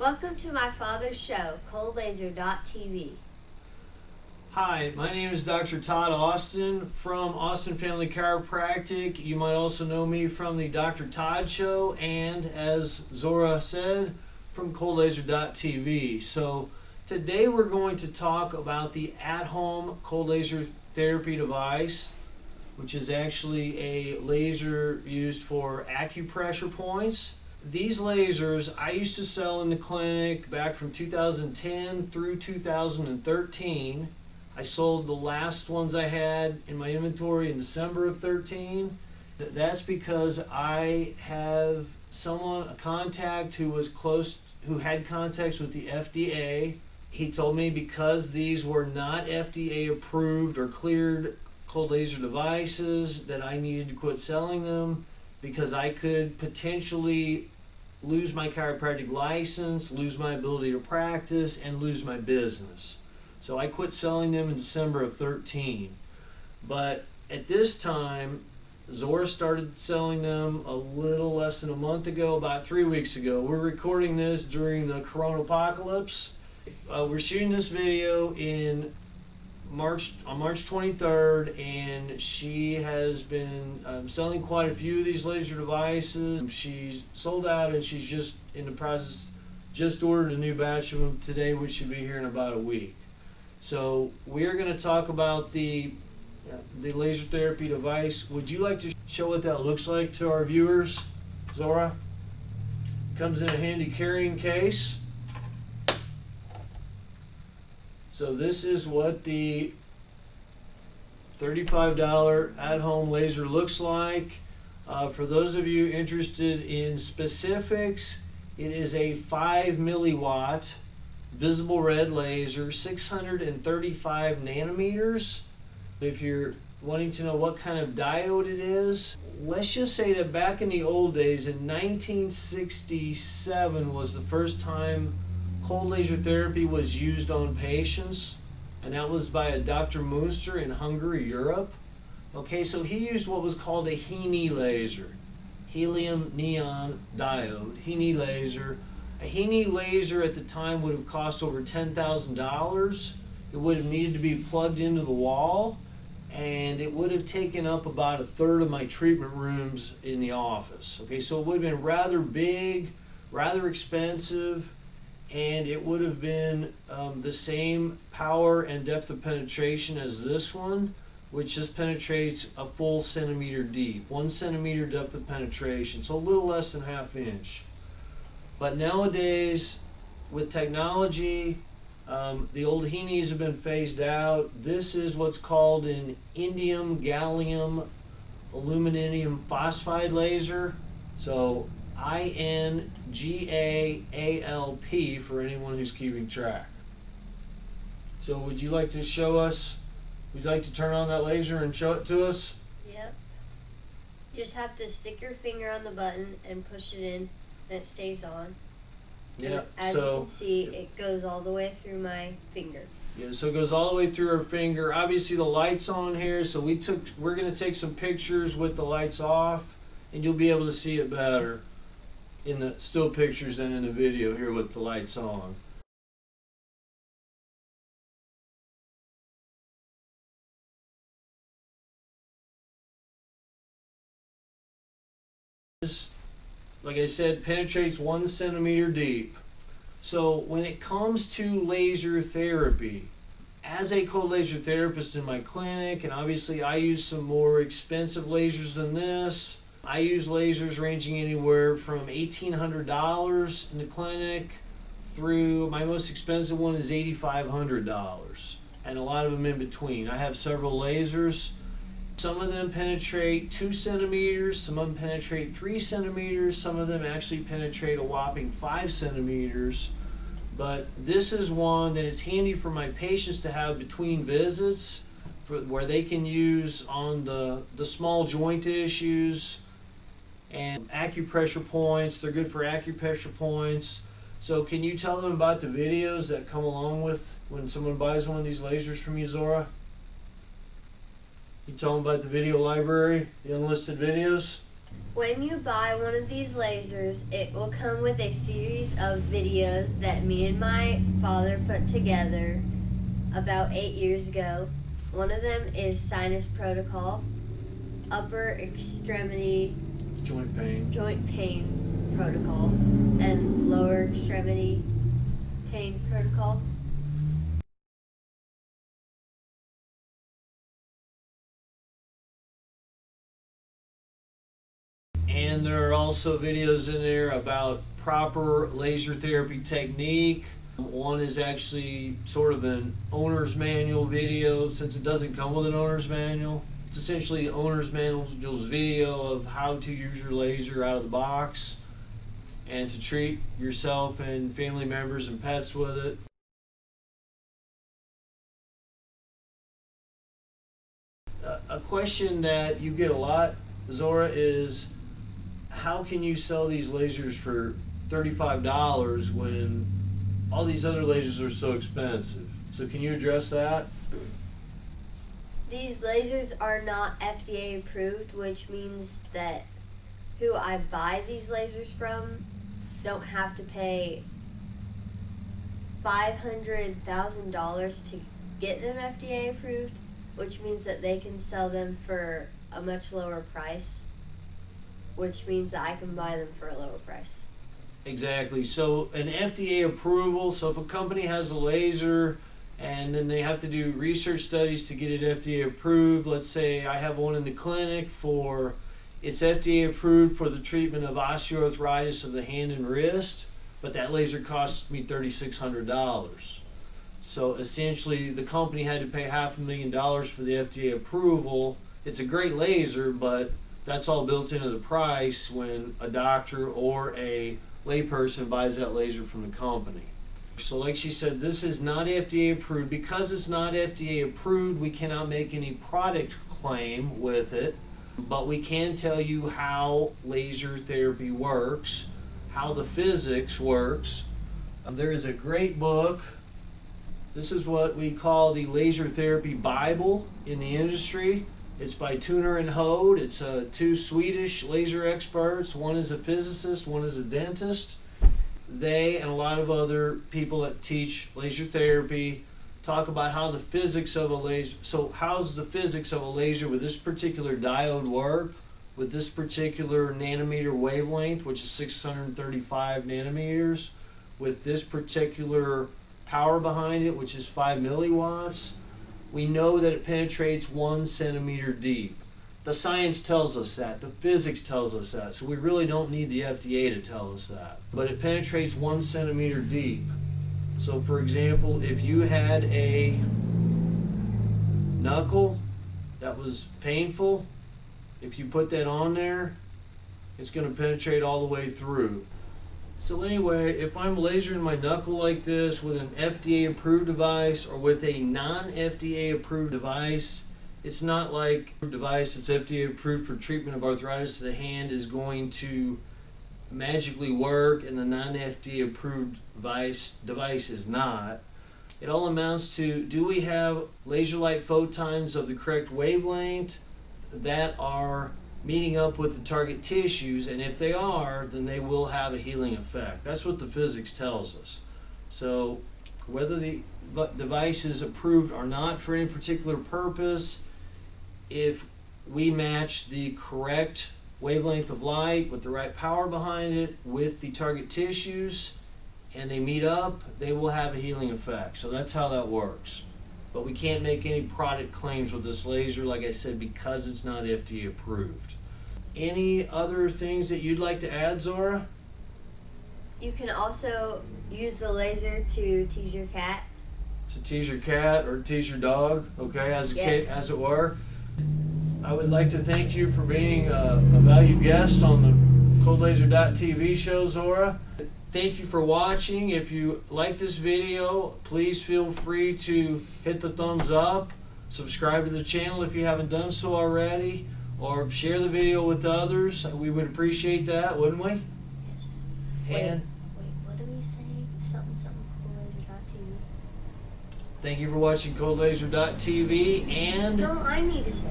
Welcome to my father's show, ColdLaser.tv. Hi, my name is Dr. Todd Austin from Austin Family Chiropractic. You might also know me from the Dr. Todd Show and, as Zorah said, from ColdLaser.tv. So today we're going to talk about the at-home cold laser therapy device, which is actually a laser used for acupressure points. These lasers I used to sell in the clinic back from 2010 through 2013. I sold the last ones I had in my inventory in December of 13. That's because I have a contact who had contacts with the FDA. He told me because these were not FDA approved or cleared cold laser devices that I needed to quit selling them because I could potentially lose my chiropractic license, lose my ability to practice, and lose my business. So I quit selling them in December of 13. But at this time, Zorah started selling them a little less than a month ago, about 3 weeks ago. We're recording this during the Corona apocalypse. We're shooting this video on March 23rd, and she has been selling quite a few of these laser devices. She's sold out, and she's just in the process, just ordered a new batch of them today, which should be here in about a week. So we are going to talk about the laser therapy device. Would you like to show what that looks like to our viewers, Zorah? Comes in a handy carrying case. So this is what the $35 at-home laser looks like. For those of you interested in specifics, it is a 5 milliwatt visible red laser, 635 nanometers. If you're wanting to know what kind of diode it is, let's just say that back in the old days, in 1967 was the first time cold laser therapy was used on patients, and that was by a Dr. Munster in Hungary, Europe. Okay, so he used what was called a HeNe laser, helium neon diode, HeNe laser. A HeNe laser at the time would have cost over $10,000. It would have needed to be plugged into the wall, and it would have taken up about a third of my treatment rooms in the office. Okay, so it would have been rather big, rather expensive, and it would have been the same power and depth of penetration as this one, which just penetrates a full centimeter deep, 1 centimeter depth of penetration, so a little less than ½ inch. But nowadays, with technology, the old HeNes have been phased out. This is what's called an indium gallium aluminum phosphide laser. So InGaAIP for anyone who's keeping track. So would you like to show us, would you like to turn on that laser and show it to us? Yep. You just have to stick your finger on the button and push it in, and it stays on. Yeah. As you can see, it goes all the way through my finger. Yeah, so it goes all the way through her finger. Obviously the light's on here, so we're going to take some pictures with the lights off, and you'll be able to see it better in the still pictures than in the video here with the lights on. This, like I said, penetrates 1 centimeter deep. So when it comes to laser therapy, as a cold laser therapist in my clinic, and obviously I use some more expensive lasers than this, I use lasers ranging anywhere from $1,800 in the clinic through, my most expensive one is $8,500, and a lot of them in between. I have several lasers. Some of them penetrate 2 centimeters, some of them penetrate 3 centimeters, some of them actually penetrate a whopping 5 centimeters. But this is one that is handy for my patients to have between visits, where they can use on the small joint issues and acupressure points. They're good for acupressure points. So can you tell them about the videos that come along with when someone buys one of these lasers from you, Zorah? You tell them about the video library, the unlisted videos? When you buy one of these lasers, it will come with a series of videos that me and my father put together about 8 years ago. One of them is sinus protocol, upper extremity Joint pain protocol, and lower extremity pain protocol. And there are also videos in there about proper laser therapy technique. One is actually sort of an owner's manual video, since it doesn't come with an owner's manual. It's essentially the owner's manual's video of how to use your laser out of the box and to treat yourself and family members and pets with it. A question that you get a lot, Zorah, is how can you sell these lasers for $35 when all these other lasers are so expensive? So can you address that? These lasers are not FDA approved, which means that who I buy these lasers from don't have to pay $500,000 to get them FDA approved, which means that they can sell them for a much lower price, which means that I can buy them for a lower price. Exactly. So an FDA approval, so if a company has a laser and then they have to do research studies to get it FDA approved, let's say I have one in the clinic for, it's FDA approved for the treatment of osteoarthritis of the hand and wrist, but that laser costs me $3,600. So essentially the company had to pay $500,000 for the FDA approval. It's a great laser, but that's all built into the price when a doctor or a layperson buys that laser from the company. So like she said, this is not FDA approved. Because it's not FDA approved, we cannot make any product claim with it, but we can tell you how laser therapy works, how the physics works. There is a great book. This is what we call the Laser Therapy Bible in the industry. It's by Tuner and Hode. It's two Swedish laser experts. One is a physicist, one is a dentist. They and a lot of other people that teach laser therapy talk about how the physics of a laser, so how's the physics of a laser with this particular diode work, with this particular nanometer wavelength, which is 635 nanometers, with this particular power behind it, which is 5 milliwatts. We know that it penetrates 1 centimeter deep. The science tells us that. The physics tells us that. So we really don't need the FDA to tell us that. But it penetrates 1 centimeter deep. So for example, if you had a knuckle that was painful, if you put that on there, it's going to penetrate all the way through. So anyway, if I'm lasering my knuckle like this with an FDA approved device or with a non-FDA approved device, it's not like a device that's FDA approved for treatment of arthritis of the hand is going to magically work and the non-FDA approved device is not. It all amounts to, do we have laser light photons of the correct wavelength that are meeting up with the target tissues, and if they are, then they will have a healing effect. That's what the physics tells us. So whether the device is approved or not for any particular purpose, if we match the correct wavelength of light with the right power behind it with the target tissues and they meet up, they will have a healing effect. So that's how that works. But we can't make any product claims with this laser, like I said, because it's not FDA approved. Any other things that you'd like to add, Zorah? You can also use the laser to tease your cat. To tease your cat or tease your dog, okay, as it were. I would like to thank you for being a valued guest on the ColdLaser.tv show, Zorah. Thank you for watching. If you like this video, please feel free to hit the thumbs up, subscribe to the channel if you haven't done so already, or share the video with others. We would appreciate that, wouldn't we? Yes. And wait, what did we say? Something ColdLaser.tv. thank you for watching ColdLaser.tv, and No, I need to say.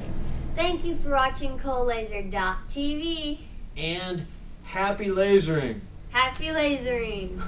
Thank you for watching ColdLaser.tv. and happy lasering. Happy lasering!